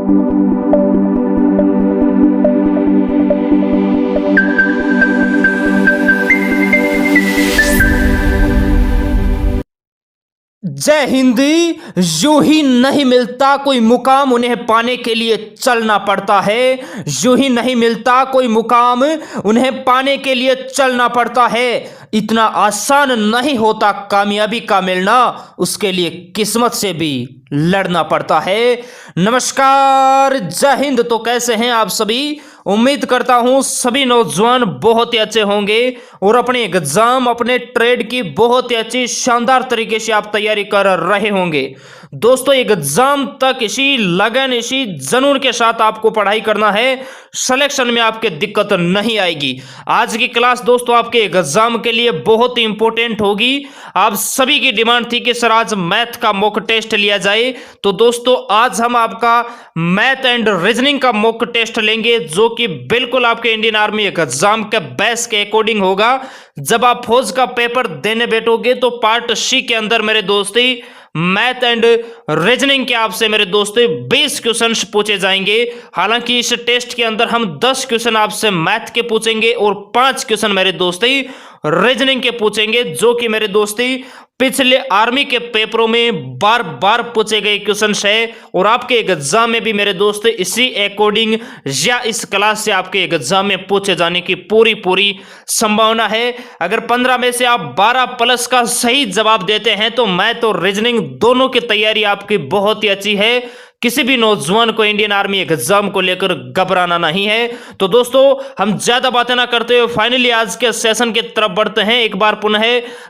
जय हिंद। यूं ही नहीं मिलता कोई मुकाम, उन्हें पाने के लिए चलना पड़ता है। यूं ही नहीं मिलता कोई मुकाम, उन्हें पाने के लिए चलना पड़ता है। इतना आसान नहीं होता कामयाबी का मिलना, उसके लिए किस्मत से भी लड़ना पड़ता है। नमस्कार, जय हिंद। तो कैसे हैं आप सभी? उम्मीद करता हूं सभी नौजवान बहुत ही अच्छे होंगे और अपने एग्जाम, अपने ट्रेड की बहुत ही अच्छी शानदार तरीके से आप तैयारी कर रहे होंगे। दोस्तों, एग्जाम तक इसी लगन, इसी जुनून के साथ आपको पढ़ाई करना है। सिलेक्शन में आपके दिक्कत नहीं आएगी। आज की क्लास दोस्तों आपके एग्जाम के लिए बहुत ही इंपॉर्टेंट होगी। आप सभी की डिमांड थी कि सर आज मैथ का मॉक टेस्ट लिया जाए, तो दोस्तों आज हम आपका मैथ एंड रीजनिंग का मॉक टेस्ट लेंगे, जो कि बिल्कुल आपके इंडियन आर्मी एग्जाम के बेस के अकॉर्डिंग होगा। जब आप फौज का पेपर देने बैठोगे तो पार्ट सी के अंदर मेरे दोस्ती मैथ एंड रीजनिंग के आपसे मेरे दोस्तों 20 क्वेश्चंस पूछे जाएंगे। हालांकि इस टेस्ट के अंदर हम 10 क्वेश्चन आपसे मैथ के पूछेंगे और 5 क्वेश्चन मेरे दोस्ती रीजनिंग के पूछेंगे, जो कि मेरे दोस्ती पिछले आर्मी के पेपरों में बार बार पूछे गए क्वेश्चन है और आपके एग्जाम में भी मेरे दोस्त इसी अकॉर्डिंग या इस क्लास से आपके एग्जाम में पूछे जाने की पूरी संभावना है। अगर 15 में से आप 12 प्लस का सही जवाब देते हैं तो मैथ और रीजनिंग दोनों की तैयारी आपकी बहुत ही अच्छी है। किसी भी नौजवान को इंडियन आर्मी एग्जाम को लेकर घबराना नहीं है। तो दोस्तों हम ज्यादा बातें ना करते हुए फाइनली आज के सेशन की तरफ बढ़ते हैं। एक बार पुनः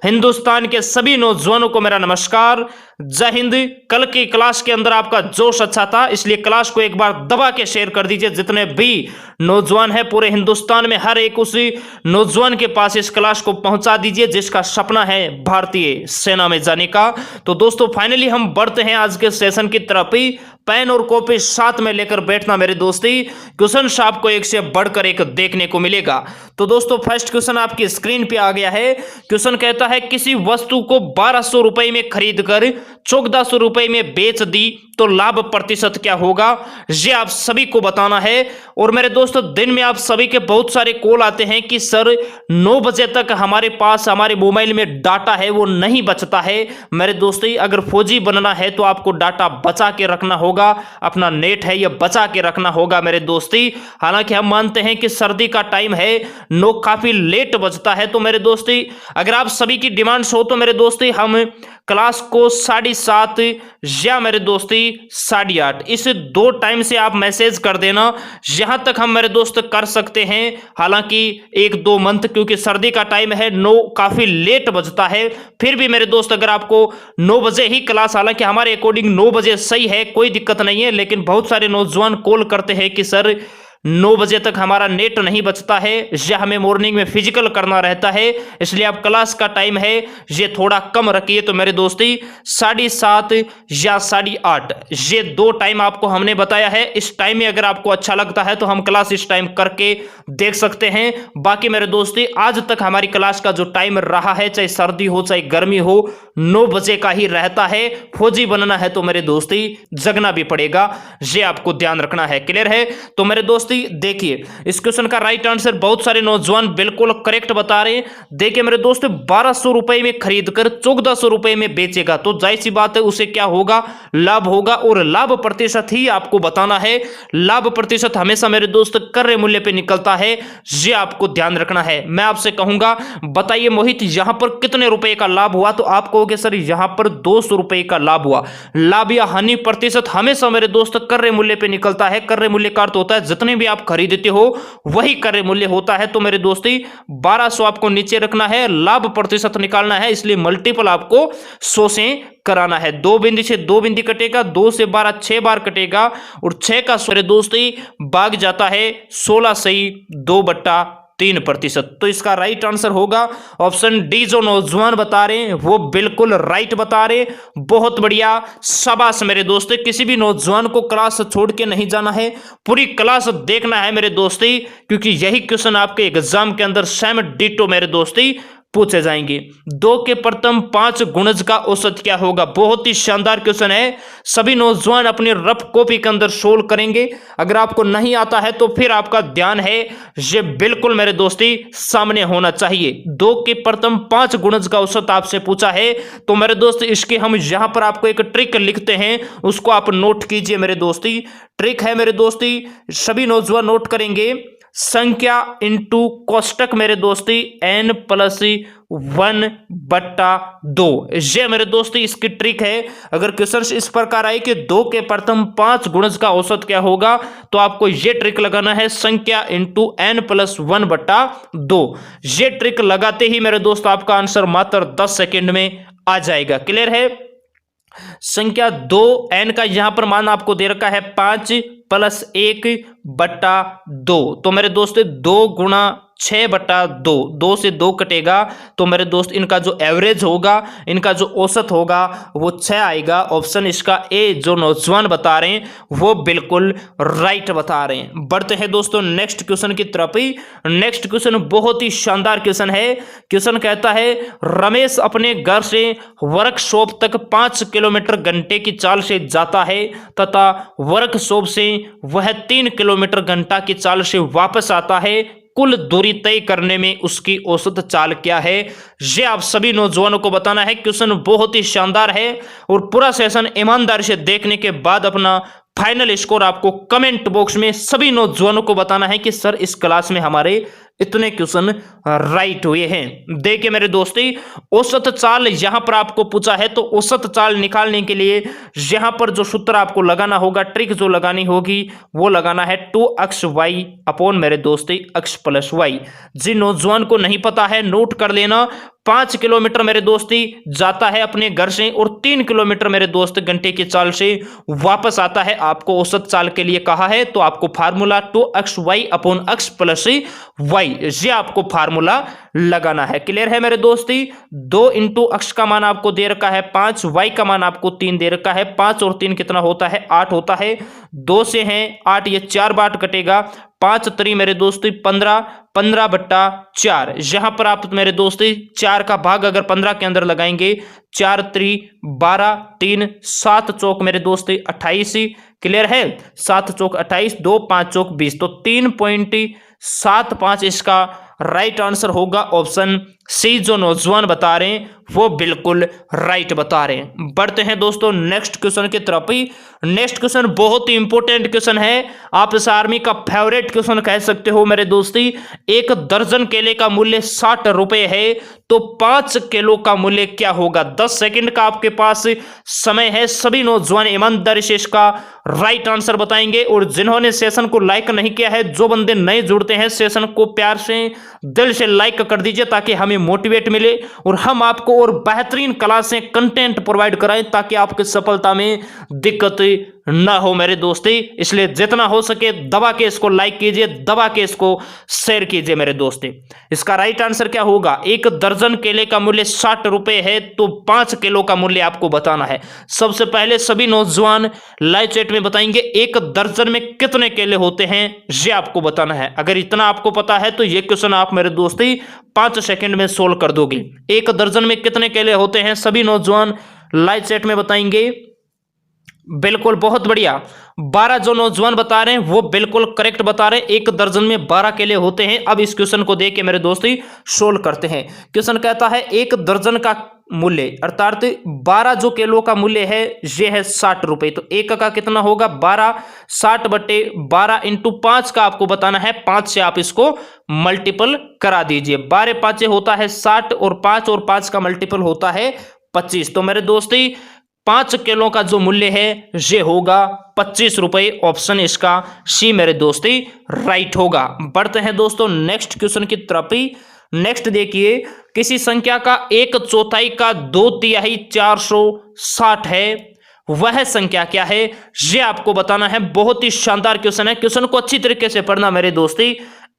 हिंदुस्तान के सभी नौजवानों को मेरा नमस्कार, जय हिंद। कल की क्लास के अंदर आपका जोश अच्छा था, इसलिए क्लास को एक बार दबा के शेयर कर दीजिए। जितने भी नौजवान हैं पूरे हिंदुस्तान में, हर एक उसी नौजवान के पास इस क्लास को पहुंचा दीजिए जिसका सपना है भारतीय सेना में जाने का। तो दोस्तों फाइनली हम बढ़ते हैं आज के सेशन की तरफ ही। पेन और कॉपी साथ में लेकर बैठना मेरे दोस्ती, क्वेश्चन आपको एक से बढ़कर एक देखने को मिलेगा। तो दोस्तों फर्स्ट क्वेश्चन आपकी स्क्रीन पे आ गया है। क्वेश्चन कहता है किसी वस्तु को 1200 रुपए में खरीद कर 1400 रुपए में बेच दी तो लाभ प्रतिशत क्या होगा, ये आप सभी को बताना है। और मेरे दोस्तों दिन में आप सभी के बहुत सारे कॉल आते हैं कि सर 9 बजे तक हमारे पास हमारे मोबाइल में डाटा है वो नहीं बचता है। मेरे दोस्तों अगर फौजी बनना है तो आपको डाटा बचा के रखना होगा, अपना नेट है ये बचा के रखना होगा मेरे दोस्ती। हालांकि हम मानते हैं कि सर्दी का टाइम है, नो काफी लेट बजता है। तो मेरे दोस्ती अगर आप सभी की डिमांड्स हो तो मेरे दोस्ती हम क्लास को 7:30 या मेरे दोस्ती 8:30 इस 2 टाइम से आप मैसेज कर देना। यहां तक हम मेरे दोस्त कर सकते हैं। हालांकि 1-2 मंथ, क्योंकि सर्दी का टाइम है, 9 काफी लेट बजता है। फिर भी मेरे दोस्त अगर आपको 9 बजे ही क्लास, हालांकि हमारे अकॉर्डिंग 9 बजे सही है, कोई दिक्कत नहीं है, लेकिन बहुत सारे नौजवान कॉल करते हैं कि सर 9 बजे तक हमारा नेट नहीं बचता है या हमें मॉर्निंग में फिजिकल करना रहता है, इसलिए आप क्लास का टाइम है ये थोड़ा कम रखिए। तो मेरे दोस्ती 7:30 या 8:30 ये 2 टाइम आपको हमने बताया है। इस टाइम में अगर आपको अच्छा लगता है तो हम क्लास इस टाइम करके देख सकते हैं। बाकी मेरे दोस्ती आज तक हमारी क्लास का जो टाइम रहा है, चाहे सर्दी हो चाहे गर्मी हो, 9 बजे का ही रहता है। फौजी बनना है तो मेरे दोस्ती जगना भी पड़ेगा, ये आपको ध्यान रखना है। क्लियर है? तो मेरे दोस्ती देखिए इस क्वेश्चन का राइट आंसर बहुत सारे नौजवान बिल्कुल करेक्ट बता रहे हैं। देखिए मेरे दोस्त 1200 रुपए में खरीदकर 1400 रुपए में बेचेगा तो जाहिर सी बात है उसे क्या होगा, लाभ होगा। और लाभ प्रतिशत ही आपको बताना है। लाभ प्रतिशत हमेशा मेरे दोस्त क्रय मूल्य पे निकलता है, ये आपको ध्यान रखना है। मैं आपसे कहूंगा बताइए मोहित यहां पर कितने रुपए का लाभ हुआ, तो आप कहोगे सर यहां पर 200 रुपए का लाभ हुआ। लाभ या हानि प्रतिशत हमेशा मेरे दोस्त क्रय मूल्य पे निकलता है। क्रय मूल्य का अर्थ होता है जितने भी आप खरीदते हो वही क्रय मूल्य होता है। तो मेरे दोस्ती 1200 आपको नीचे रखना है, लाभ प्रतिशत निकालना है, इसलिए मल्टीपल आपको 100 से कराना है। 2 बिंदी से 2 बिंदी कटेगा, 2 से 12 6 बार कटेगा और 6 का मेरे दोस्ती भाग जाता है 16 से 2/3%। तो इसका राइट आंसर होगा ऑप्शन डी। जो नौजवान बता रहे हैं वो बिल्कुल राइट बता रहे, बहुत बढ़िया, शाबाश मेरे दोस्त। किसी भी नौजवान को क्लास छोड़ के नहीं जाना है, पूरी क्लास देखना है मेरे दोस्ती, क्योंकि यही क्वेश्चन आपके एग्जाम के अंदर सेम डिटो मेरे दोस्ती पूछे जाएंगे। 2 के प्रथम 5 गुणज का औसत क्या होगा? बहुत ही शानदार क्वेश्चन है, सभी नौजवान अपनी रफ कॉपी के अंदर सोल्व करेंगे। अगर आपको नहीं आता है तो फिर आपका ध्यान है ये बिल्कुल मेरे दोस्ती सामने होना चाहिए। 2 के प्रथम 5 गुणज का औसत आपसे पूछा है तो मेरे दोस्त इसके हम यहां पर आपको एक ट्रिक लिखते हैं, उसको आप नोट कीजिए मेरे दोस्ती। ट्रिक है मेरे दोस्ती, सभी नौजवान नोट करेंगे, संख्या इंटू कोष्टक मेरे दोस्ती n+1/2। ये मेरे दोस्ती इसकी ट्रिक है। अगर क्वेश्चन इस प्रकार आए कि 2 के प्रथम 5 गुणज का औसत क्या होगा तो आपको ये ट्रिक लगाना है, संख्या इंटू n+1/2। ये ट्रिक लगाते ही मेरे दोस्त आपका आंसर मात्र 10 सेकेंड में आ जाएगा। क्लियर है? संख्या 2 n का यहां पर मान आपको दे रखा है 5+1/2। तो मेरे दोस्त 2 गुणा 6/2, 2 से 2 कटेगा तो मेरे दोस्त इनका जो एवरेज होगा, इनका जो औसत होगा वो 6 आएगा। ऑप्शन इसका ए जो नौजवान बता रहे हैं वो बिल्कुल राइट बता रहे हैं। बढ़ते हैं दोस्तों नेक्स्ट क्वेश्चन की तरफ ही। नेक्स्ट क्वेश्चन बहुत ही शानदार क्वेश्चन है। क्वेश्चन कहता है, रमेश अपने घर से वर्कशॉप तक 5 किलोमीटर घंटे की चाल से जाता है तथा वर्कशॉप से वह 3 किलोमीटर घंटा की चाल से वापस आता है। कुल दूरी तय करने में उसकी औसत चाल क्या है? ये आप सभी नौजवानों को बताना है। क्वेश्चन बहुत ही शानदार है और पूरा सेशन ईमानदारी से देखने के बाद अपना फाइनल स्कोर आपको कमेंट बॉक्स में सभी नौजवानों को बताना है कि सर इस क्लास में हमारे इतने क्वेश्चन राइट हुए हैं। देखिए मेरे दोस्ती, औसत चाल यहां पर आपको पूछा है तो औसत चाल निकालने के लिए यहां पर जो सूत्र आपको लगाना होगा, ट्रिक जो लगानी होगी वो लगाना है 2xy अपॉन मेरे दोस्ती x+y। जिन नौजवान को नहीं पता है नोट कर लेना। 5 किलोमीटर मेरे दोस्ती जाता है अपने घर से और 3 किलोमीटर मेरे दोस्त घंटे की चाल से वापस आता है। आपको औसत चाल के लिए कहा है तो आपको फार्मूला 2xy अपॉन x+y ये आपको फार्मूला लगाना है। क्लियर है मेरे दोस्ती? 2 × x का मान आपको दे रखा है 5, y का मान आपको 3 दे रखा है। 5 और 3 कितना होता है? 8 होता है। 2 से है 8, ये 4 बाट कटेगा। 5 3 मेरे दोस्ती 15, 15/4। यहां पर आप मेरे दोस्ती 4 का भाग अगर 15 के अंदर लगाएंगे, 4 3 12, 3 7 चौक मेरे दोस्ती 28। क्लियर है? 7 चौक 28, 2 5 चौक 20, तो 3.75 इसका राइट आंसर होगा। ऑप्शन सी जो नौजवान बता रहे हैं वो बिल्कुल राइट बता रहे हैं। बढ़ते हैं दोस्तों नेक्स्ट क्वेश्चन की तरफ ही। नेक्स्ट क्वेश्चन बहुत ही इंपॉर्टेंट क्वेश्चन है, आप इस आर्मी का फेवरेट क्वेश्चन कह सकते हो मेरे दोस्ती। 1 दर्जन केले का मूल्य 60 रुपए है तो 5 किलो का मूल्य क्या होगा? 10 सेकंड का आपके पास समय है। सभी नौजवान ईमानदारी से इसका राइट आंसर बताएंगे और जिन्होंने सेशन को लाइक नहीं किया है, जो बंदे नए जुड़ते हैं, सेशन को प्यार से दिल से लाइक कर दीजिए ताकि हमें मोटिवेट मिले और हम आपको और बेहतरीन क्लासें कंटेंट प्रोवाइड कराएं ताकि आपकी सफलता में दिक्कत ना हो मेरे दोस्ती। इसलिए जितना हो सके दबा के इसको लाइक कीजिए, दबा के इसको शेयर कीजिए मेरे दोस्ती। इसका राइट आंसर क्या होगा? 1 दर्जन केले का मूल्य 60 रुपए है तो 5 किलो का मूल्य आपको बताना है। सबसे पहले सभी नौजवान लाइव चैट में बताएंगे 1 दर्जन में कितने केले होते हैं, ये आपको बताना है। अगर इतना आपको पता है तो ये क्वेश्चन आप मेरे दोस्ती 5 सेकंड में सोल्व कर दोगे। 1 दर्जन में कितने केले होते हैं सभी नौजवान लाइव चैट में बताएंगे। बिल्कुल, बहुत बढ़िया। 12 जो नौजवान बता रहे हैं वो बिल्कुल करेक्ट बता रहे हैं। 1 दर्जन में 12 केले होते हैं। अब इस क्वेश्चन को देख के मेरे दोस्ती सोल्व करते हैं। क्वेश्चन कहता है 1 दर्जन का मूल्य अर्थात 12 जो केलों का मूल्य है ये है 60 रुपए। तो 1 का कितना होगा? 12, 60/12 × 5 का आपको बताना है। 5 से आप इसको मल्टीपल करा दीजिए। 12 5 होता है 60 और 5 का मल्टीपल होता है 25। तो मेरे दोस्ती 5 किलो का जो मूल्य है ये होगा 25 रुपए। ऑप्शन इसका सी मेरे दोस्ती राइट होगा। बढ़ते हैं दोस्तों नेक्स्ट क्वेश्चन की तरफ ही। नेक्स्ट देखिए, किसी संख्या का 1/4 का 2/3 460 है, वह संख्या क्या है? ये आपको बताना है। बहुत ही शानदार क्वेश्चन है। क्वेश्चन को अच्छी तरीके से पढ़ना मेरे दोस्ती।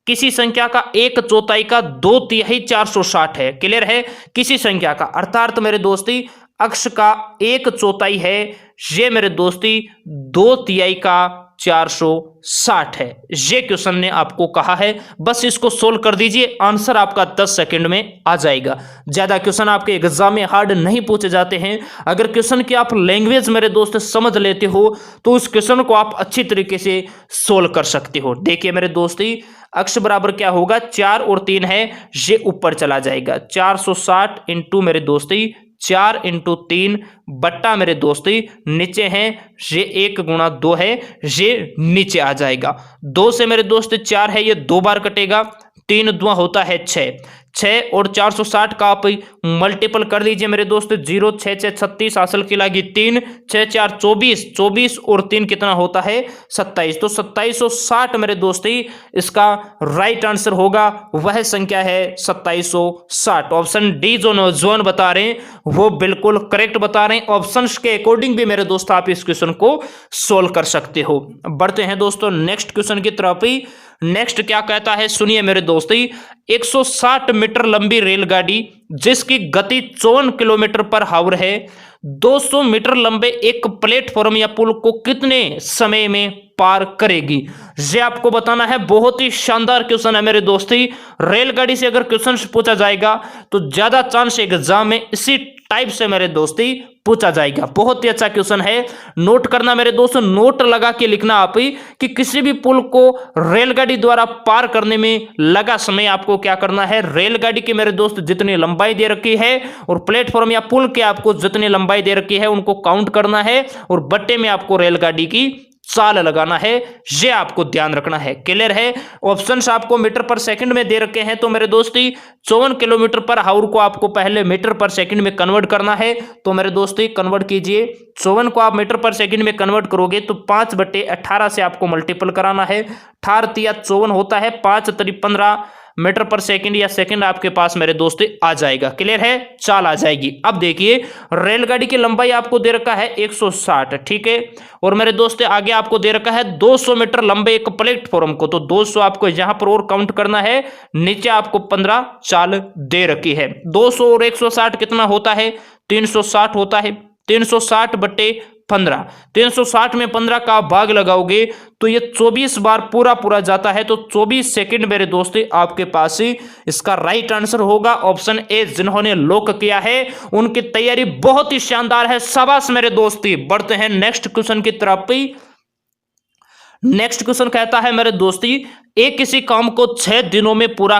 किसी संख्या का 1/4 का 2/3 460 है। क्लियर है? किसी संख्या का अर्थात मेरे दोस्ती अक्ष का 1/4 है, ये मेरे दोस्ती 2/3 का 460 है। ये क्वेश्चन ने आपको कहा है, बस इसको सोल्व कर दीजिए, आंसर आपका 10 सेकंड में आ जाएगा। ज्यादा क्वेश्चन आपके एग्जाम में हार्ड नहीं पूछे जाते हैं। अगर क्वेश्चन की आप लैंग्वेज मेरे दोस्त समझ लेते हो तो उस क्वेश्चन को आप अच्छी तरीके से सोल्व कर सकते हो। देखिए मेरे दोस्ती, अक्ष बराबर क्या होगा, 4 और 3 है, ये ऊपर चला जाएगा। 460 इंटू मेरे दोस्ती 4 इंटू 3 बट्टा मेरे दोस्ती नीचे है, ये 1 गुणा 2 है, ये नीचे आ जाएगा। 2 से मेरे दोस्त 4 है, ये 2 बार कटेगा। 3 दुआ होता है 6 और 460 का आप मल्टीपल कर लीजिए मेरे दोस्त। 0 6 6 36 हासिल की लागी 3 6 4 24 और 3 कितना होता है 27। तो 2760 मेरे दोस्ती इसका राइट आंसर होगा, वह संख्या है 2760। ऑप्शन डी जो नौजवान बता रहे हैं वो बिल्कुल करेक्ट बता रहे हैं। ऑप्शन के अकॉर्डिंग भी मेरे दोस्त आप इस क्वेश्चन को सोल्व कर सकते हो। बढ़ते हैं दोस्तों नेक्स्ट क्वेश्चन की तरफ ही। नेक्स्ट क्या कहता है सुनिए मेरे दोस्ती, 160 मीटर लंबी रेलगाड़ी जिसकी गति 54 किलोमीटर पर हावर है, 200 मीटर लंबे एक प्लेटफॉर्म या पुल को कितने समय में पार करेगी? ये आपको बताना है। बहुत ही शानदार क्वेश्चन है मेरे दोस्ती। रेलगाड़ी से अगर क्वेश्चन पूछा जाएगा तो ज्यादा चांस एग्जाम में इसी टाइप से मेरे दोस्ती पूछा जाएगा। बहुत ही अच्छा क्वेश्चन है, नोट करना मेरे दोस्तों, नोट लगा के लिखना आप ही कि किसी भी पुल को रेलगाड़ी द्वारा पार करने में लगा समय आपको क्या करना है। रेलगाड़ी की मेरे दोस्त जितनी लंबाई दे रखी है और प्लेटफॉर्म या पुल के आपको जितनी लंबाई दे रखी है उनको काउंट करना है और बट्टे में आपको रेलगाड़ी की चाल लगाना है, ये आपको ध्यान रखना है। क्लियर है? ऑप्शंस आपको मीटर पर सेकंड में दे रखे हैं, तो मेरे दोस्ती 54 किलोमीटर पर हावर को आपको पहले मीटर पर सेकंड में कन्वर्ट करना है। तो मेरे दोस्ती कन्वर्ट कीजिए, 54 को आप मीटर पर सेकंड में कन्वर्ट करोगे तो 5/18 से आपको मल्टीपल कराना है। 18 या 54 होता है, 5 × 15 मीटर पर सेकंड या सेकंड आपके पास मेरे दोस्त आ जाएगा। क्लियर है? चाल आ जाएगी। अब देखिए रेलगाड़ी की लंबाई आपको दे रखा है 160, ठीक है, और मेरे दोस्त आगे आपको दे रखा है 200 मीटर लंबे एक प्लेटफॉर्म को, तो 200 आपको यहां पर और काउंट करना है, नीचे आपको 15 चाल दे रखी है। 200 और 160 कितना होता है? 360 होता है। 360/15, 360 में 15 का भाग लगाओगे तो ये 24 बार पूरा जाता है, तो 24 सेकंड मेरे दोस्ती आपके पास ही इसका राइट आंसर होगा। ऑप्शन ए जिन्होंने लॉक किया है उनकी तैयारी बहुत ही शानदार है, शाबाश मेरे दोस्ती। बढ़ते हैं नेक्स्ट क्वेश्चन की तरफ। नेक्स्ट क्वेश्चन कहता है मेरे दोस्ती, ए किसी काम को 6 दिनों में पूरा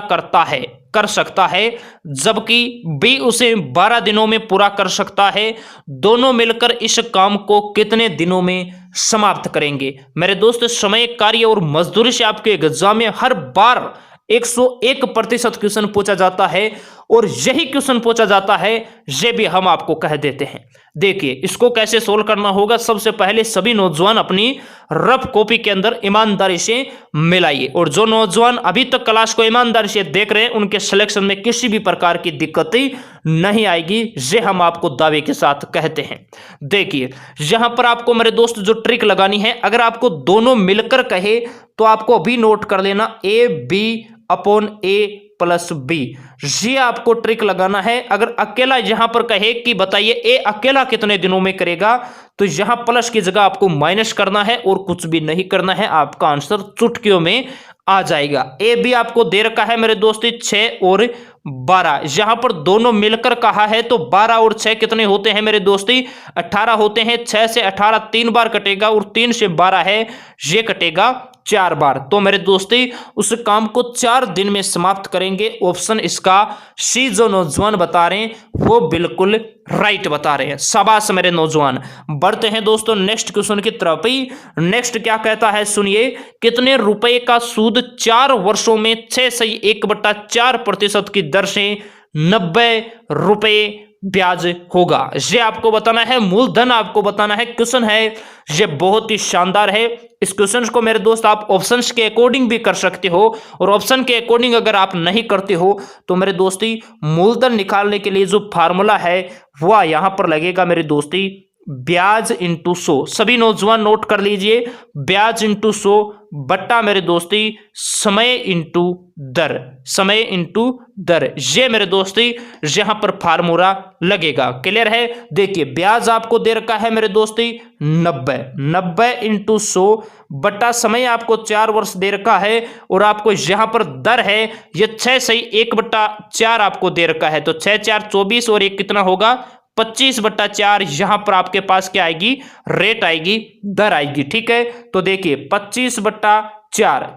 कर सकता है जबकि बी उसे 12 दिनों में पूरा कर सकता है, दोनों मिलकर इस काम को कितने दिनों में समाप्त करेंगे? मेरे दोस्त समय, कार्य और मजदूरी से आपके एग्जाम में हर बार 101% क्वेश्चन पूछा जाता है और यही क्वेश्चन पूछा जाता है, ये भी हम आपको कह देते हैं। देखिए इसको कैसे सोल्व करना होगा। सबसे पहले सभी नौजवान अपनी रफ कॉपी के अंदर ईमानदारी से मिलाइए, और जो नौजवान अभी तक क्लास को ईमानदारी से देख रहे हैं उनके सिलेक्शन में किसी भी प्रकार की दिक्कत नहीं आएगी, ये हम आपको दावे के साथ कहते हैं। देखिए यहां पर आपको मेरे दोस्त जो ट्रिक लगानी है, अगर आपको दोनों मिलकर कहे तो आपको अभी नोट कर लेना AB/A+B, ये आपको ट्रिक लगाना है। अगर अकेला यहां पर कहे कि बताइए ए अकेला कितने दिनों में करेगा, तो यहां प्लस की जगह आपको माइनस करना है और कुछ भी नहीं करना है, आपका आंसर चुटकियों में आ जाएगा। ए बी आपको दे रखा है मेरे दोस्ती 6 और 12, यहां पर दोनों मिलकर कहा है तो 12 और 6 कितने होते हैं मेरे दोस्ती? 18 होते हैं। 6 से 18 3 बार कटेगा और 3 से 12 है, ये कटेगा 4 बार। तो मेरे दोस्ती उस काम को 4 दिन में समाप्त करेंगे। ऑप्शन इसका सी जो नौजवान बता रहे हैं वो बिल्कुल राइट बता रहे हैं, शाबाश मेरे नौजवान। बढ़ते हैं दोस्तों नेक्स्ट क्वेश्चन की तरफ। नेक्स्ट क्या कहता है सुनिए, कितने रुपए का सूद 4 वर्षों में 6/1/4% की दर से 90 रुपए ब्याज होगा? ये आपको बताना है, मूलधन आपको बताना है। क्वेश्चन है ये बहुत ही शानदार है। इस क्वेश्चन को मेरे दोस्त आप ऑप्शंस के अकॉर्डिंग भी कर सकते हो, और ऑप्शन के अकॉर्डिंग अगर आप नहीं करते हो तो मेरे दोस्ती मूलधन निकालने के लिए जो फार्मूला है वह यहां पर लगेगा मेरे दोस्ती ब्याज इंटू 100। सभी नौजवान नोट कर लीजिए, ब्याज इंटू 100 बट्टा मेरे दोस्ती समय इंटू दर, समय इंटू दर, ये मेरे दोस्ती यहां पर फार्मूला लगेगा। क्लियर है? देखिए ब्याज आपको दे रखा है मेरे दोस्ती 90 इंटू 100 बट्टा समय आपको 4 वर्ष दे रखा है, और आपको यहां पर दर है ये 6 सही 1/4 आपको दे रखा है, तो 6 4 24 और 1 कितना होगा 25/4। यहां पर आपके पास क्या आएगी, रेट आएगी, दर आएगी। ठीक है, तो देखिए 25/4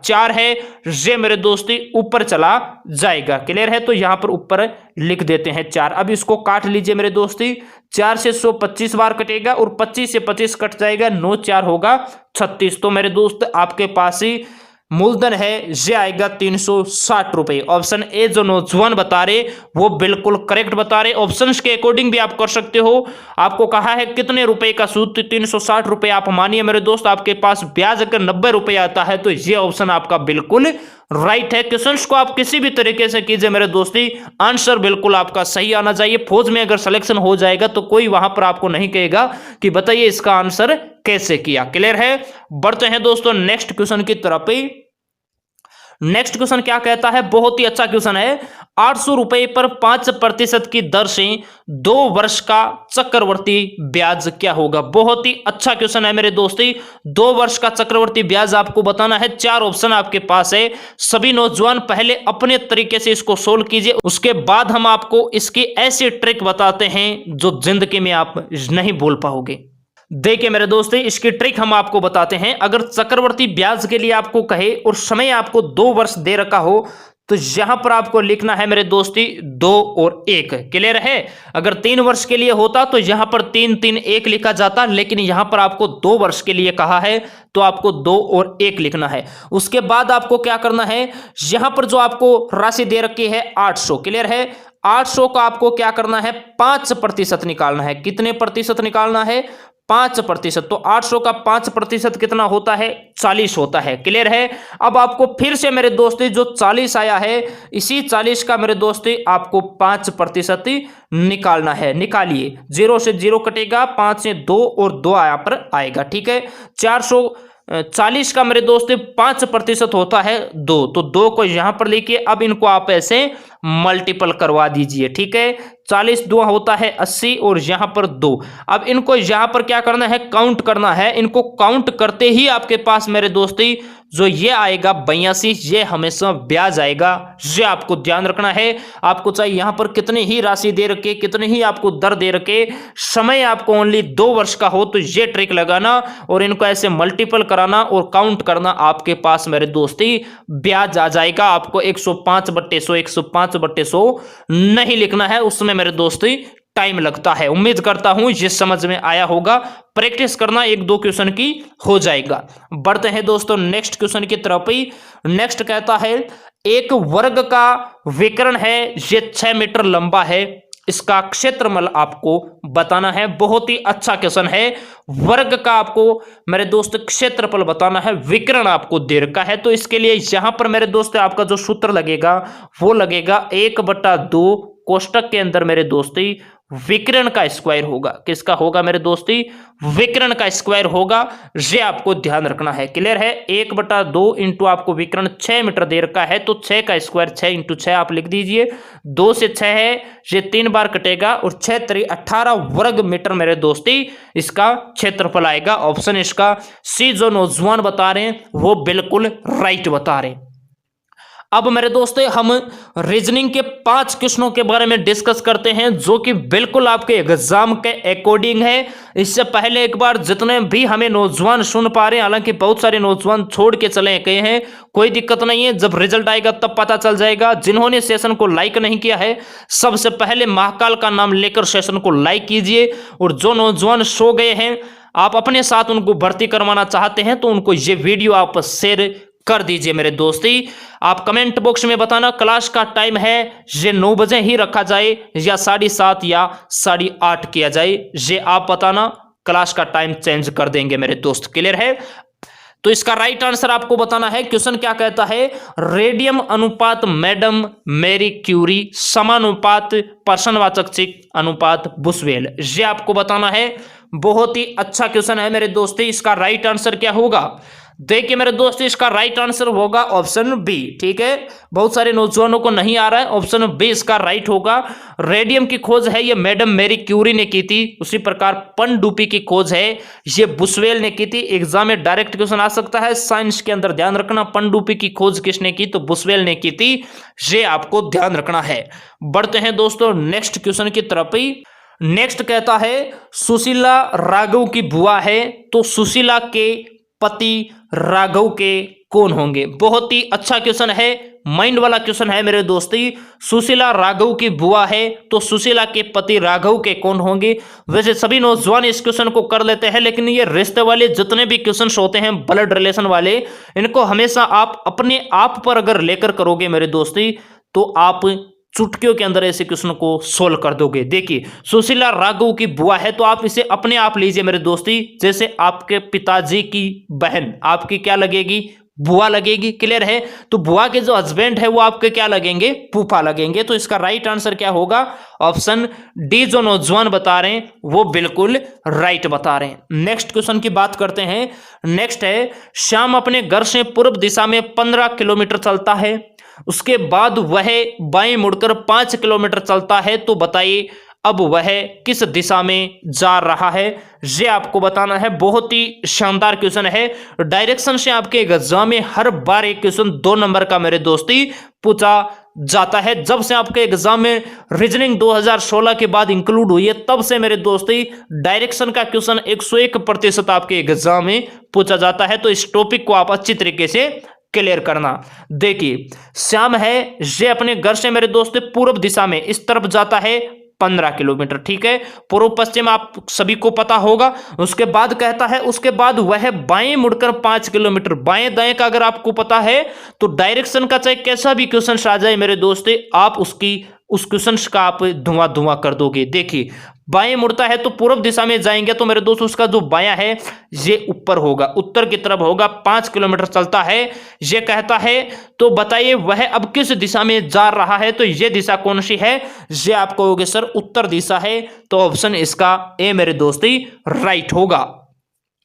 4 है, ये मेरे दोस्ती ऊपर चला जाएगा। क्लियर है? तो यहां पर ऊपर लिख देते हैं 4। अब इसको काट लीजिए मेरे दोस्ती, 4 से 100 25 बार कटेगा, और 25 से 25 कट जाएगा, 9 4 होगा 36। तो मेरे दोस्त आपके पास ही मूलधन है ये आएगा 360 रुपए। ऑप्शन ए जो नौजवान बता रहे वो बिल्कुल करेक्ट बता रहे। ऑप्शंस के अकॉर्डिंग भी आप कर सकते हो। आपको कहा है कितने रुपए का सूद, 360 रुपए। आप मानिए मेरे दोस्त आपके पास ब्याज अगर 90 रुपए आता है तो ये ऑप्शन आपका बिल्कुल राइट है। क्वेश्चंस को आप किसी भी तरीके से कीजिए मेरे दोस्ती, आंसर बिल्कुल आपका सही आना चाहिए। फौज में अगर सिलेक्शन हो जाएगा तो कोई वहां पर आपको नहीं कहेगा कि बताइए इसका आंसर कैसे किया। क्लियर है? बढ़ते हैं दोस्तों नेक्स्ट क्वेश्चन की तरफ। नेक्स्ट क्वेश्चन क्या कहता है, बहुत ही अच्छा क्वेश्चन है। 800 रुपए पर 5% की दर से 2 वर्ष का चक्रवर्ती ब्याज क्या होगा। बहुत ही अच्छा क्वेश्चन है मेरे दोस्ती। 2 वर्ष का चक्रवर्ती ब्याज आपको बताना है। 4 ऑप्शन आपके पास है। सभी नौजवान पहले अपने तरीके से इसको सोल्व कीजिए, उसके बाद हम आपको इसकी ऐसी ट्रिक बताते हैं जो जिंदगी में आप नहीं भूल पाओगे। देखिए मेरे दोस्त इसकी ट्रिक हम आपको बताते हैं। अगर चक्रवर्ती ब्याज के लिए आपको कहे और समय आपको 2 वर्ष दे रखा हो तो यहां पर आपको लिखना है मेरे दोस्ती 2 और 1। क्लियर है? अगर 3 वर्ष के लिए होता तो यहां पर 3 3 1 लिखा जाता, लेकिन यहां पर आपको 2 वर्ष के लिए कहा है तो आपको 2 और 1 लिखना है। उसके बाद आपको क्या करना है, यहां पर जो आपको राशि दे रखी है 800। क्लियर है? 800 का आपको क्या करना है, 5% निकालना है। कितने प्रतिशत निकालना है? 5%। तो 800 का 5% कितना होता है, 40 होता है। क्लियर है? अब आपको फिर से मेरे दोस्ती जो 40 आया है, इसी 40 का मेरे दोस्ती आपको 5% निकालना है। निकालिए, 0 से 0 कटेगा, 5 से 2 और 2 यहाँ पर आएगा। ठीक है? 440 का मेरे दोस्त 5% होता है 2, तो 2 को यहां पर लेके अब इनको आप ऐसे मल्टीपल करवा दीजिए। ठीक है? 40 2 होता है 80 और यहां पर 2। अब इनको यहां पर क्या करना है, काउंट करना है। इनको काउंट करते ही आपके पास मेरे दोस्ती जो ये आएगा 82, ये हमेशा ब्याज आएगा। ये आपको ध्यान रखना है। आपको चाहे यहां पर कितनी ही राशि दे रखे, कितनी ही आपको दर दे रखे, समय आपको ओनली 2 वर्ष का हो तो ये ट्रिक लगाना और इनको ऐसे मल्टीपल कराना और काउंट करना, आपके पास मेरे दोस्ती ब्याज आ जाएगा। आपको 105/100 105/100 नहीं लिखना है, उसमें मेरे दोस्ती टाइम लगता है। उम्मीद करता हूं ये समझ में आया होगा। प्रैक्टिस करना, 1-2 क्वेश्चन की हो जाएगा। बढ़ते हैं दोस्तों नेक्स्ट क्वेश्चन की तरफ ही। नेक्स्ट कहता है एक वर्ग का विकर्ण है, ये 6 मीटर लंबा है, इसका क्षेत्रफल आपको बताना है। बहुत ही अच्छा क्वेश्चन है। वर्ग का आपको मेरे दोस्त क्षेत्रफल बताना है, विकर्ण आपको दे रखा है। तो इसके लिए यहां पर मेरे दोस्त आपका जो सूत्र लगेगा वो लगेगा 1/2 कोष्टक के अंदर मेरे दोस्ती विकर्ण का स्क्वायर होगा। किसका होगा मेरे दोस्ती? विकर्ण का स्क्वायर होगा। ये आपको ध्यान रखना है। क्लियर है? 1/2 इंटू आपको विकर्ण 6 मीटर दे रखा है, तो 6 का स्क्वायर 6 इंटू 6 आप लिख दीजिए। 2 से 6 है, ये 3 बार कटेगा और 6 3 18 वर्ग मीटर मेरे दोस्ती इसका क्षेत्रफल आएगा। ऑप्शन इसका सी जो नौजवान बता रहे हैं वो बिल्कुल राइट बता रहे हैं। अब मेरे दोस्तों हम रीजनिंग के 5 क्वेश्चनों के बारे में डिस्कस करते हैं जो कि बिल्कुल आपके एग्जाम के अकॉर्डिंग है। इससे पहले एक बार जितने भी हमें नौजवान सुन पा रहे हैं, हालांकि बहुत सारे नौजवान छोड़ के चले गए हैं, कोई दिक्कत नहीं है, जब रिजल्ट आएगा तब पता चल जाएगा। जिन्होंने सेशन को लाइक नहीं किया है, सबसे पहले महाकाल का नाम लेकर सेशन को लाइक कीजिए। और जो नौजवान सो गए हैं, आप अपने साथ उनको भर्ती करवाना चाहते हैं तो उनको ये वीडियो आप शेयर कर दीजिए मेरे दोस्ती। आप कमेंट बॉक्स में बताना क्लास का टाइम है ये 9 बजे ही रखा जाए या 7:30 या 8:30 किया जाए, ये आप बताना। क्लास का टाइम चेंज कर देंगे मेरे दोस्त। क्लियर है? तो इसका राइट आंसर आपको बताना है। क्वेश्चन क्या कहता है, रेडियम अनुपात मैडम मैरी क्यूरी समानुपात प्रश्नवाचक चिह्न अनुपात बुशवेल, ये आपको बताना है। बहुत ही अच्छा क्वेश्चन है मेरे दोस्तों। इसका राइट आंसर क्या होगा? देखिए मेरे दोस्तों, इसका राइट आंसर होगा ऑप्शन बी। ठीक है, बहुत सारे नौजवानों को नहीं आ रहा है, ऑप्शन बी इसका राइट होगा। रेडियम की खोज है ये मैडम मैरी क्यूरी ने की थी। उसी प्रकार पनडुब्बी की खोज है ये बुशवेल ने की थी। एग्जाम में डायरेक्ट क्वेश्चन आ सकता है, साइंस के अंदर ध्यान रखना। पनडुब्बी की खोज किसने की? तो बुशवेल ने की थी, ये आपको ध्यान रखना है। बढ़ते हैं दोस्तों नेक्स्ट क्वेश्चन की तरफ ही। नेक्स्ट कहता है सुशीला राघव की बुआ है, तो सुशीला के पति राघव के कौन होंगे? बहुत ही अच्छा क्वेश्चन है, माइंड वाला क्वेश्चन है मेरे दोस्ती। सुशीला राघव की बुआ है, तो सुशीला के पति राघव के कौन होंगे? वैसे सभी नौजवान इस क्वेश्चन को कर लेते हैं, लेकिन ये रिश्ते वाले जितने भी क्वेश्चन होते हैं, ब्लड रिलेशन वाले, इनको हमेशा आप अपने आप पर अगर लेकर करोगे मेरे दोस्ती, तो आप चुटकियों के अंदर ऐसे क्वेश्चन को सोल्व कर दोगे। देखिए सुशीला राघव की बुआ है, तो आप इसे अपने आप लीजिए मेरे दोस्ती। जैसे आपके पिताजी की बहन आपकी क्या लगेगी? बुआ लगेगी। क्लियर है? तो बुआ के जो हस्बैंड है वो आपके क्या लगेंगे? फूफा लगेंगे। तो इसका राइट आंसर क्या होगा? ऑप्शन डी जो नौजवान बता रहे हैं वो बिल्कुल राइट बता रहे हैं। नेक्स्ट क्वेश्चन की बात करते हैं। नेक्स्ट है श्याम अपने घर से पूर्व दिशा में 15 किलोमीटर चलता है, उसके बाद वह बाएं मुड़कर 5 किलोमीटर चलता है, तो बताइए अब वह किस दिशा में जा रहा है? ये आपको बताना है। बहुत ही शानदार क्वेश्चन है। डायरेक्शन से आपके एग्जाम में हर बार एक क्वेश्चन 2 नंबर का मेरे दोस्ती पूछा जाता है। जब से आपके एग्जाम में रीजनिंग 2016 के बाद इंक्लूड हुई है, तब से मेरे दोस्ती डायरेक्शन का क्वेश्चन 101% आपके एग्जाम में पूछा जाता है। तो इस टॉपिक को आप अच्छी तरीके से क्लियर करना। देखिए श्याम है ये अपने घर से मेरे दोस्त पूर्व दिशा में इस तरफ जाता है 15 किलोमीटर। ठीक है, पूर्व पश्चिम आप सभी को पता होगा। उसके बाद कहता है उसके बाद वह बाएं मुड़कर 5 किलोमीटर। बाएं दाएं का अगर आपको पता है तो डायरेक्शन का चाहे कैसा भी क्वेश्चन आ जाए मेरे दोस्त, आप उस क्वेश्चन का आप धुआं धुआं कर दोगे। देखिए बाएं मुड़ता है तो पूर्व दिशा में जाएंगे, तो मेरे दोस्त उसका जो बायां है ये ऊपर होगा, उत्तर की तरफ होगा। 5 किलोमीटर चलता है ये कहता है, तो बताइए वह अब किस दिशा में जा रहा है? तो ये दिशा कौन सी है? ये आप कहोगे सर उत्तर दिशा है, तो ऑप्शन इसका ए मेरे दोस्ती राइट होगा।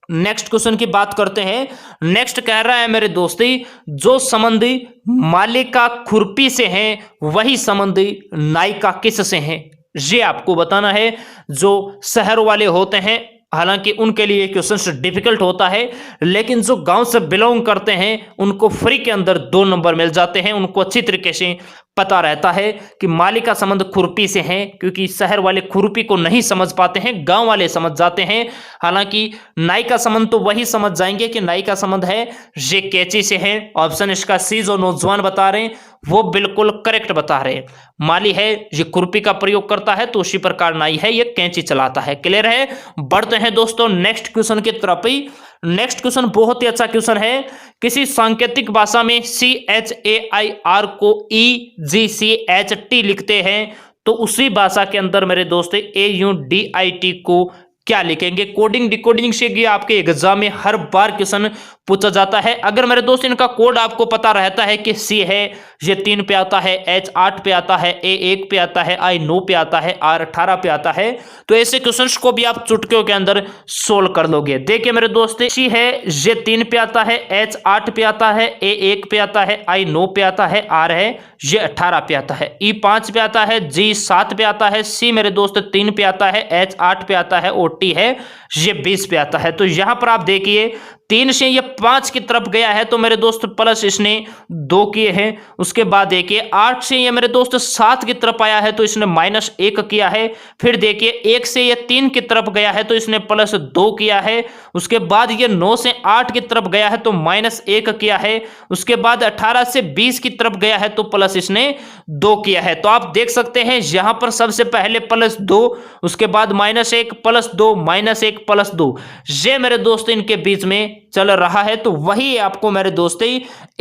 नेक्स्ट क्वेश्चन की बात करते हैं। नेक्स्ट कह रहा है मेरे दोस्ती जो संबंधी मालिका खुरपी से है वही संबंधी नायिका किस से है? ये आपको बताना है। जो शहर वाले होते हैं हालांकि उनके लिए क्वेश्चन डिफिकल्ट होता है, लेकिन जो गांव से बिलोंग करते हैं उनको फ्री के अंदर 2 नंबर मिल जाते हैं। उनको अच्छी तरीके से पता रहता है कि माली का संबंध खुरपी से है, क्योंकि शहर वाले खुरपी को नहीं समझ पाते हैं, गांव वाले समझ जाते हैं। हालांकि नाई का संबंध तो वही समझ जाएंगे कि नाई का संबंध है ये कैंची से है। ऑप्शन इसका सी जो नौजवान बता रहे हैं वो बिल्कुल करेक्ट बता रहे हैं। माली है ये खुरपी का प्रयोग करता है, तो उसी प्रकार नाई है ये कैंची चलाता है। क्लियर है? बढ़ते हैं दोस्तों नेक्स्ट क्वेश्चन की तरफ ही। नेक्स्ट क्वेश्चन बहुत ही अच्छा क्वेश्चन है। किसी सांकेतिक भाषा में CHAIR को EGCHT लिखते हैं, तो उसी भाषा के अंदर मेरे दोस्त AUDIT को क्या लिखेंगे? कोडिंग डिकोडिंग से ये आपके एग्जाम में हर बार क्वेश्चन पूछा जाता है। अगर मेरे दोस्त इनका कोड आपको पता रहता है कि C है ये 3 पे आता है, H 8 पे आता है, A 1 पे आता है, I 9 पे आता है, R 18 पे आता है, तो ऐसे क्वेश्चंस को भी आप चुटकियों के अंदर सोल्व कर लोगे। देखिए मेरे दोस्त C है ये 3 पे आता है, H 8 पे आता है, A 1 पे आता है, I 9 पे आता है, R है ये 18 पे आता है, E 5 पे आता है, G 7 पे आता है, C मेरे दोस्त 3 पे आता है, H 8 पे आता है, और T है ये 20 पे आता है। तो यहां पर आप देखिए 3 से ये 5 की तरफ गया है, तो मेरे दोस्त प्लस इसने 2 किए हैं। उसके बाद देखिए 8 से ये मेरे दोस्त 7 की तरफ आया है, तो इसने -1 किया है। फिर देखिए 1 से ये 3 की तरफ गया है, तो इसने +2 किया है। उसके बाद ये 9 से 8 की तरफ गया है, तो -1 किया है। उसके बाद 18 से 20 की तरफ गया है, तो प्लस इसने 2 किया है। तो आप देख सकते हैं यहां पर सबसे पहले +2, उसके बाद -1 +2 -1 +2, ये मेरे दोस्त इनके बीच में चल रहा है। तो वही आपको मेरे दोस्त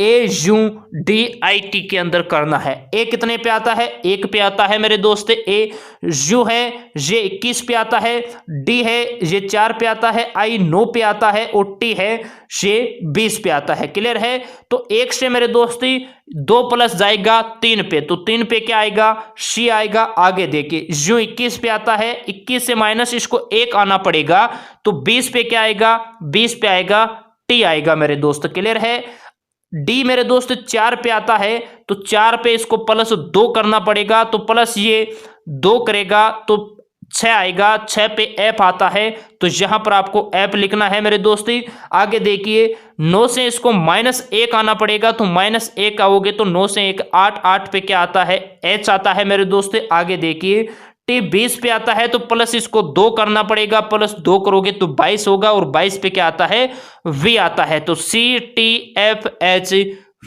AUDIT के अंदर करना है। ए कितने पे आता है? 1 पे आता है मेरे दोस्त। ए यू है ये 21 पे आता है, डी है ये 4 पे आता है, I 9 पे आता है, और टी है ये 20 पे आता है। क्लियर है? तो 1 से मेरे दोस्ती 2 प्लस जाएगा 3 पे, तो 3 पे क्या आएगा, सी आएगा। आगे देखिए जो 21 पे आता है, 21 से माइनस इसको 1 आना पड़ेगा, तो 20 पे क्या आएगा, 20 पे आएगा टी आएगा मेरे दोस्त। क्लियर है? डी मेरे दोस्त 4 पे आता है, तो 4 पे इसको प्लस 2 करना पड़ेगा, तो प्लस ये 2 करेगा तो 6 आएगा। 6 पे एफ आता है, तो यहां पर आपको एफ लिखना है मेरे दोस्ती। आगे देखिए 9 से इसको -1 आना पड़ेगा, तो -1 आओगे तो 9 से 1 8, 8 पे क्या आता है, एच आता है मेरे दोस्त। आगे देखिए टी 20 पे आता है, तो प्लस इसको 2 करना पड़ेगा, प्लस 2 करोगे तो 22 होगा, और 22 पे क्या आता है, वी आता है। तो CTFH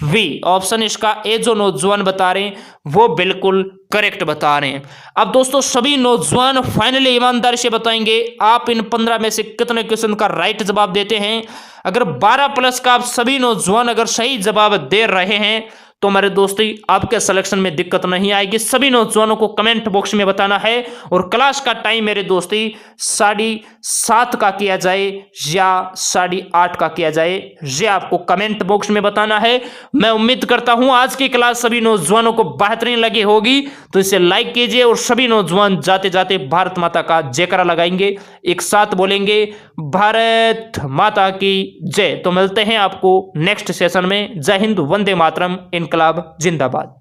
वी ऑप्शन इसका ए जो नौजवान बता रहे हैं वो बिल्कुल करेक्ट बता रहे हैं। अब दोस्तों सभी नौजवान फाइनली ईमानदारी से बताएंगे आप इन 15 में से कितने क्वेश्चन का राइट जवाब देते हैं। अगर 12 प्लस का आप सभी नौजवान अगर सही जवाब दे रहे हैं तो मेरे दोस्ती आपके सिलेक्शन में दिक्कत नहीं आएगी। सभी नौजवानों को कमेंट बॉक्स में बताना है, और क्लास का टाइम मेरे दोस्ती 7:30 का किया जाए या 8:30 का किया जाए, ये आपको कमेंट बॉक्स में बताना है। मैं उम्मीद करता हूं आज की क्लास सभी नौजवानों को बेहतरीन लगी होगी, तो इसे लाइक कीजिए और सभी नौजवान जाते जाते भारत माता का जयकारा लगाएंगे, एक साथ बोलेंगे भारत माता की जय। तो मिलते हैं आपको नेक्स्ट सेशन में। जय हिंद, वंदे मातरम, इनकलाब जिंदाबाद।